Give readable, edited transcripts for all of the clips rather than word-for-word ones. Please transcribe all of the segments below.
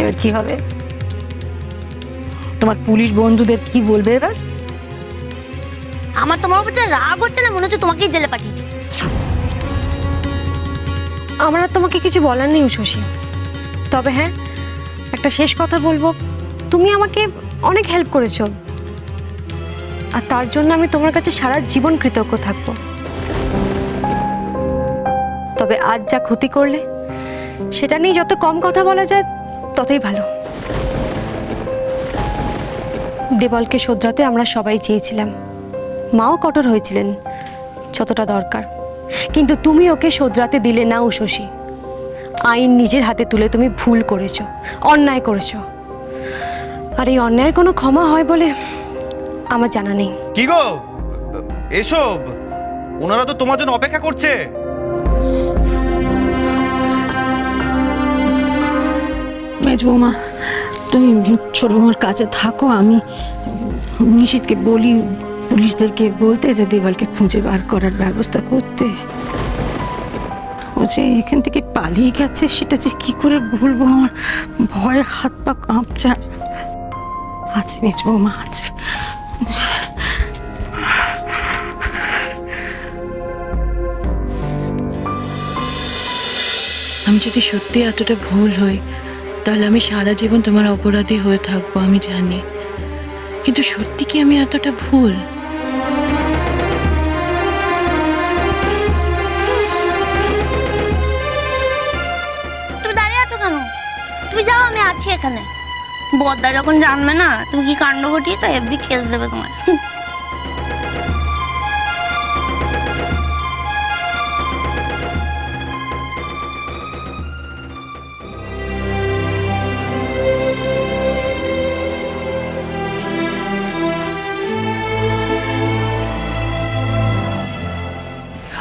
এবার কি হবে? তোমার পুলিশ বন্ধুদের কি বলবে এবার? আমার তোমার উপর যা রাগ হচ্ছে না, মনে হচ্ছে তোমাকেই জেলে পাঠিয়ে দিই। আমার আর তোমাকে কিছু বলার নেই শশী, তবে হ্যাঁ একটা শেষ কথা বলবো। তুমি আমাকে অনেক হেল্প করেছো, আর তার জন্য আমি তোমার কাছে সারা জীবন কৃতজ্ঞ থাকবো। তবে আজ যা ক্ষতি করলে সেটা নিয়ে যত কম কথা বলা যায় ততই ভালো। দেবলকে শোধরাতে আমরা সবাই চেয়েছিলাম, মাও কঠোর হয়েছিলেন যতটা দরকার, কিন্তু তুমি ওকে শোধরাতে দিলে না উষসী। আইন নিজের হাতে তুলে তুমি ভুল করেছো, অন্যায় করেছো, আর এই অন্যায়ের কোনো ক্ষমা হয় বলে আমার জানা নেই। কি গো, এসব ওনারা তো তোমার জন্য অপেক্ষা করছে। মেজ বৌমা, তুমি ছোট বৌমার কাছে থাকো, আমি নিশিতকে বলি পুলিশদেরকে বলতে যে দেওয়ালকে খুঁজে বার করার ব্যবস্থা করতে। ও যে এখান থেকে পালিয়ে গেছে সেটা যে কি করে বলবো, আমার ভয়ে হাত পা কাঁপছে। আছে মেজ বৌমা, আছে। আমি যদি সত্যি এতটা ভুল হই তাহলে আমি সারা জীবন তোমার অপরাধী হয়ে থাকবো, আমি জানি। কিন্তু সত্যি কি আমি এতটা ভুল? তুমি দাঁড়িয়ে আছো কেন? তুমি যাও, আমি আছি এখানে। বদ্দা যখন জানবে না তুমি কি কাণ্ড ঘটিয়েছো, এফবি কেস দেবে তোমার।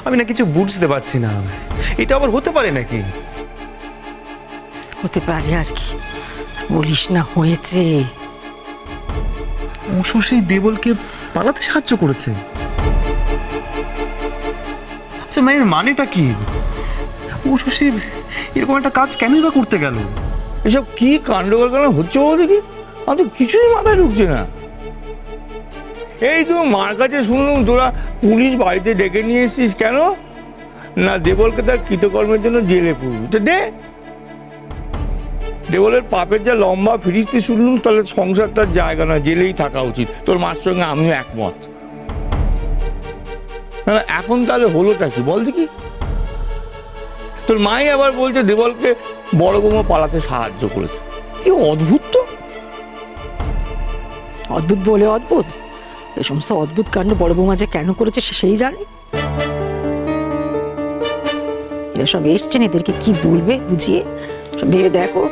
আমি না কিছু বুঝতে পারছি না, এটা আবার হতে পারে নাকি? হতে পারে আর কি, বলিস না, হয়েছে। উষসী দেবলকে পালাতে সাহায্য করেছে। আচ্ছা মায়ের মানেটা কি? উষসী এরকম একটা কাজ কেনই বা করতে গেল? এসব কি কাণ্ড কারখানা হচ্ছে বলো দেখি, আমার তো কিছুই মাথায় ঢুকছে না। এই তো মার কাছে শুনলাম তোরা পুলিশ বাড়িতে ডেকে নিয়ে এসছিস কেন? না দেবলকে তার কৃতকর্মের জন্য জেলে পুরবি, তো দে। দেবলের পাপের যা লম্বা ফিরিস্তি শুনলাম, তাহলে সংসারটার জায়গা না, জেলেই থাকা উচিত। তোর মার সঙ্গে আমিও একমত। না না, এখন তাহলে হলোটা কি বল দেখি? তোর মাই আবার বলছে দেবলকে বড় বৌমা পালাতে সাহায্য করেছে। কি অদ্ভুত তো! অদ্ভুত বলে অদ্ভুত, এই সমস্ত অদ্ভুত কাণ্ড বড় বৌমা যে কেন করেছে সেই জানে। এরা সব এসছেন, এদেরকে কি বলবে বুঝিয়ে সব ভেবে দেখো।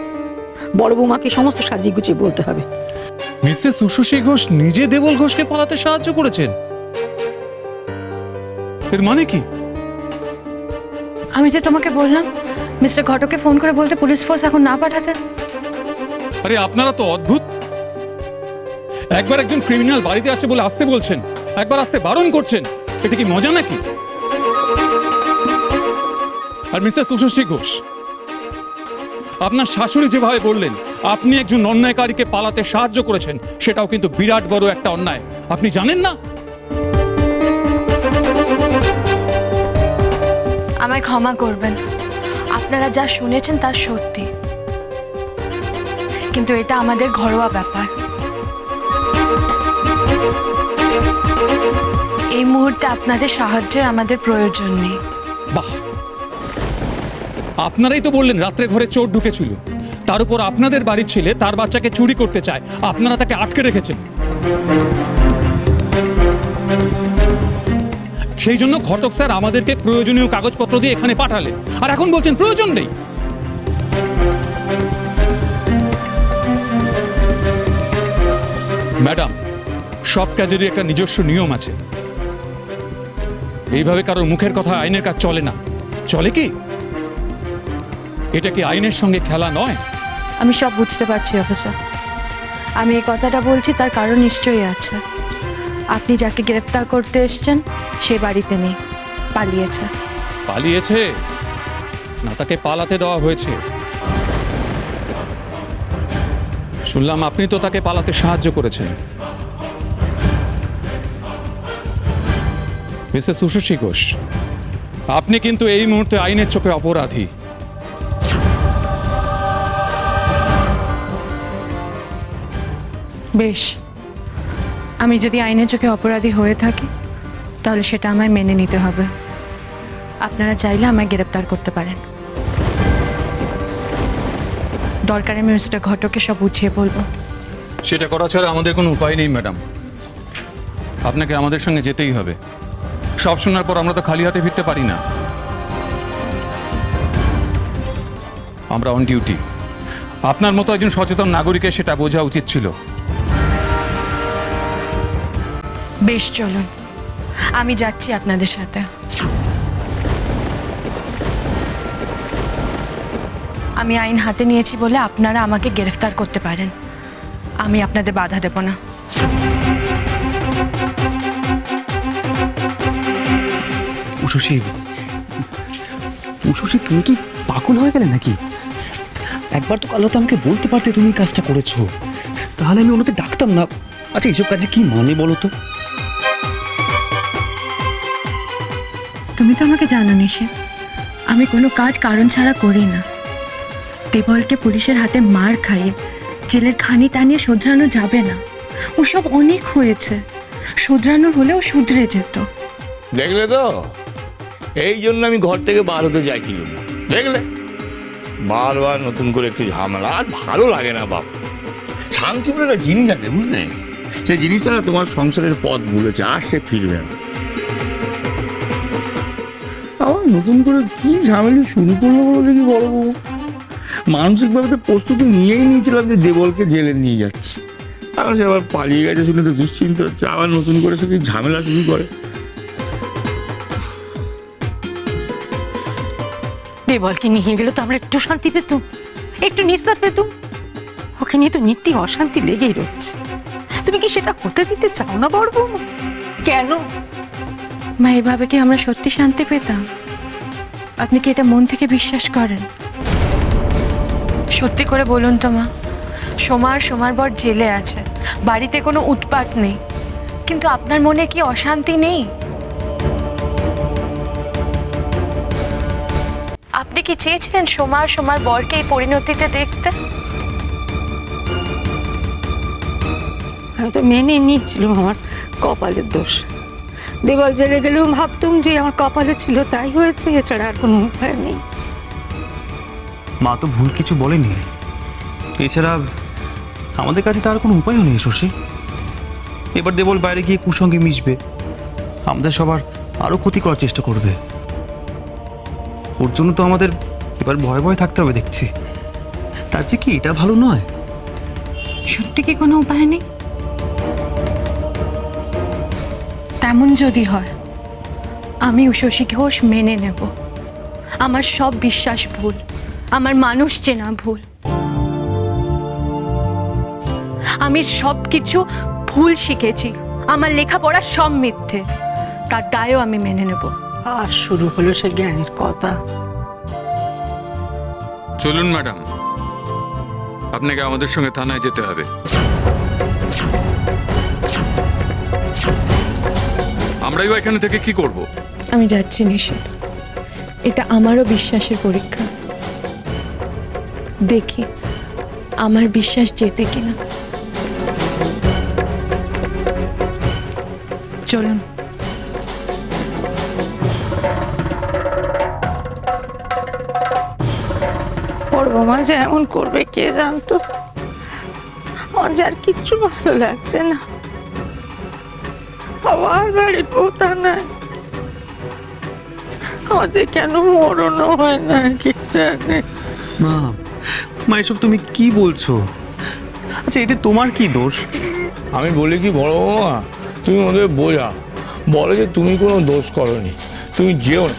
বড় বৌমাকে সমস্ত সাজিয়ে গুছিয়ে বলতে হবে। মিসেস উষসী ঘোষ নিজে দেবল ঘোষকে পালাতে সাহায্য করেছেন, এর মানে কি? আমি যে তোমাকে বললাম মিস্টার ঘটককে ফোন করে বলতে পুলিশ ফোর্স এখন না পাঠাতে। আরে আপনারা তো অদ্ভুত। একবার একজন ক্রিমিনাল বাড়িতে আছে বলে আসতে বলছেন, একবার আসতে বারণ করছেন। এটা কি মজা নাকি? আর মিসেস উষসী ঘোষ, আপনার শাশুড়ি যেভাবে বললেন আপনি একজন অন্যায়কারীকে পালাতে সাহায্য করেছেন, সেটাও কিন্তু বিরাট বড় একটা অন্যায়। আপনি জানেন না? আমায় ক্ষমা করবেন, আপনারা যা শুনেছেন তা সত্যি, কিন্তু এটা আমাদের ঘরোয়া ব্যাপার। এই মুহূর্তে আপনাদের সাহায্যের আমাদের প্রয়োজন নেই। বাহ, আপনারাই তো বললেন রাত্রে ঘরে চোর ঢুকেছিল, তার উপর আপনাদের বাড়ির ছেলে তার বাচ্চাকে চুরি করতে চায়, আপনারা তাকে আটকে রেখেছেন। সেই জন্য ঘটক স্যার আমাদেরকে প্রয়োজনীয় কাগজপত্র দিয়ে এখানে পাঠালেন, আর এখন বলছেন প্রয়োজন নেই। ম্যাডাম, সব কাজেরই একটা নিজস্ব নিয়ম আছে। এইভাবে কারোর মুখের কথা আইনের কাজ চলে না। চলে কি? এটা কি আইনের সঙ্গে খেলা নয়? আমি সব বুঝতে পারছি অফিসার, আমি এই কথাটা বলছি তার কারণ নিশ্চয়ই আছে। আপনি যাকে গ্রেফতার করতে এসেছেন সে বাড়িতে নেই, পালিয়েছে। পালিয়েছে না তাকে পালাতে দেওয়া হয়েছে? শুনলাম আপনি তো তাকে পালাতে সাহায্য করেছেন। মিসেস উষসী ঘোষ, আপনি কিন্তু এই মুহূর্তে আইনের চোখে অপরাধী। বেশ, আমি যদি আইনের চোখে অপরাধী হয়ে থাকি তাহলে সেটা আমায় মেনে নিতে হবে। আপনারা চাইলে আমায় গ্রেপ্তার করতে পারেন। দরকারে আমি মিস্টার ঘটককে সব বুঝিয়ে বলবো। সেটা করা ছাড়া আমাদের কোনো উপায় নেই ম্যাডাম। আপনাকে আমাদের সঙ্গে যেতেই হবে। সব শোনার পর আমরা তো খালি হাতে ফিরতে পারি না। আমরা অন ডিউটি। আপনার মতো একজন সচেতন নাগরিকের সেটা বোঝা উচিত ছিল। বেশ, চলুন, আমি যাচ্ছি আপনাদের সাথে। আমি আইন হাতে নিয়েছি বলে আপনারা আমাকে গ্রেফতার করতে পারেন, আমি আপনাদের বাধা দেব না। উষসী, উষসী, তুমি কি পাগল হয়ে গেলে নাকি? একবার তো কাল তো আমাকে বলতে পারতে তুমি এই কাজটা করেছো, তাহলে আমি ওনাদের ডাকতাম না। আচ্ছা, এইসব কাজে কি মানে বলো তো? তুমি তো আমাকে জানো নিশি, আমি কোনো কাজ কারণ ছাড়া করি না। দেবলকে পুলিশের হাতে মার খাইয়ে জেলের খানি টানিয়ে শোধরানো যাবে না। ওসব অনেক হয়েছে, শোধরানোর হলেও শুধরে যেত। দেখলে তো, এই জন্য আমি ঘর থেকে বার হতে চাইছিলাম না। দেখলে, বারবার নতুন করে একটু ঝামেলা, আর ভালো লাগে না বাপ। শান্তি বলে একটা জিনিস আছে, বুঝলে? সেই জিনিসটা না তোমার সংসারের পথ ভুলেছে, আর সে ফিরবে না। আবার নতুন করে কি ঝামেলা শুরু করলো বলো দেখি বড় বউ। মানসিকভাবে তো প্রস্তুতি নিয়েই নিয়েছিলাম যে দেবলকে জেলে নিয়ে যাচ্ছি। আবার সে আবার পালিয়ে গেছে শুনে তো দুশ্চিন্তা হচ্ছে। আবার নতুন করে সে কি ঝামেলা শুরু করে। দেবলকে নিয়ে গেলে তো আমরা একটু শান্তি পেতুম, একটু নিস্তার পেতুম। ওকে নিয়ে তো নিত্য অশান্তি লেগেই রয়েছে। তুমি কি সেটা হতে দিতে চাও না বড় বউ? কেন? মা, এভাবে কি আমরা সত্যি শান্তি পেতাম? আপনি কি এটা মন থেকে বিশ্বাস করেন? সত্যি করে বলুন তো মা, সোমার বর জেলে আছে, বাড়িতে কোনো উৎপাত নেই, কিন্তু আপনার মনে কি অশান্তি নেই? আপনি কি চেয়েছিলেন সোমার বরকে এই পরিণতিতে দেখতে? আমি তো মেনে নিয়েছিলাম আমার কপালের দোষ। দেবল জেলে গেলেও ভাবতুম যে আমার কপালে ছিল তাই হয়েছে, এছাড়া আর কোনো উপায় নেই। মা তো ভুল কিছু বলেনি, এছাড়া আমাদের কাছে তার কোনো উপায়ও নেই শশী। এবার দেবল বাইরে গিয়ে কুসঙ্গে মিশবে, আমাদের সবার আরও ক্ষতি করার চেষ্টা করবে। ওর জন্য তো আমাদের এবার ভয়ে ভয়ে থাকতে হবে দেখছি। তার চেয়ে কি এটা ভালো নয়? সত্যি কি কোনো উপায় নেই? তেমন যদি হয়, আমি উষসী ঘোষ মেনে নেব আমার সব বিশ্বাস ভুল, আমার মানুষ চেনা ভুল, আমি সব কিছু ভুল শিখেছি, আমার লেখাপড়া সব মিথ্যে, তার দায়ও আমি মেনে নেব। আর শুরু হলো সে জ্ঞানের কথা। চলুন ম্যাডাম, আপনাকে আমাদের সঙ্গে থানায় যেতে হবে। আমরাই বা এখানে থেকে কি করব? আমি যাচ্ছি নিশি, এটা আমারও বিশ্বাসের পরীক্ষা। দেখি আমার বিশ্বাস জেতে কিনা। চলুন। বড় বৌমা যে এমন করবে কে জানতো? আমার যে আর কিচ্ছু ভালো লাগছে না। আবার বাড়ির পোতা নাই, আমার যে কেন মরণও হয় না কি জানে। মা, মা এসব তুমি কি বলছো? আচ্ছা, এতে তোমার কি দোষ? আমি বলি কি বড় বৌমা, তুমি ওদের বোঝা, বলো যে তুমি কোনো দোষ করনি, তুমি যেও না।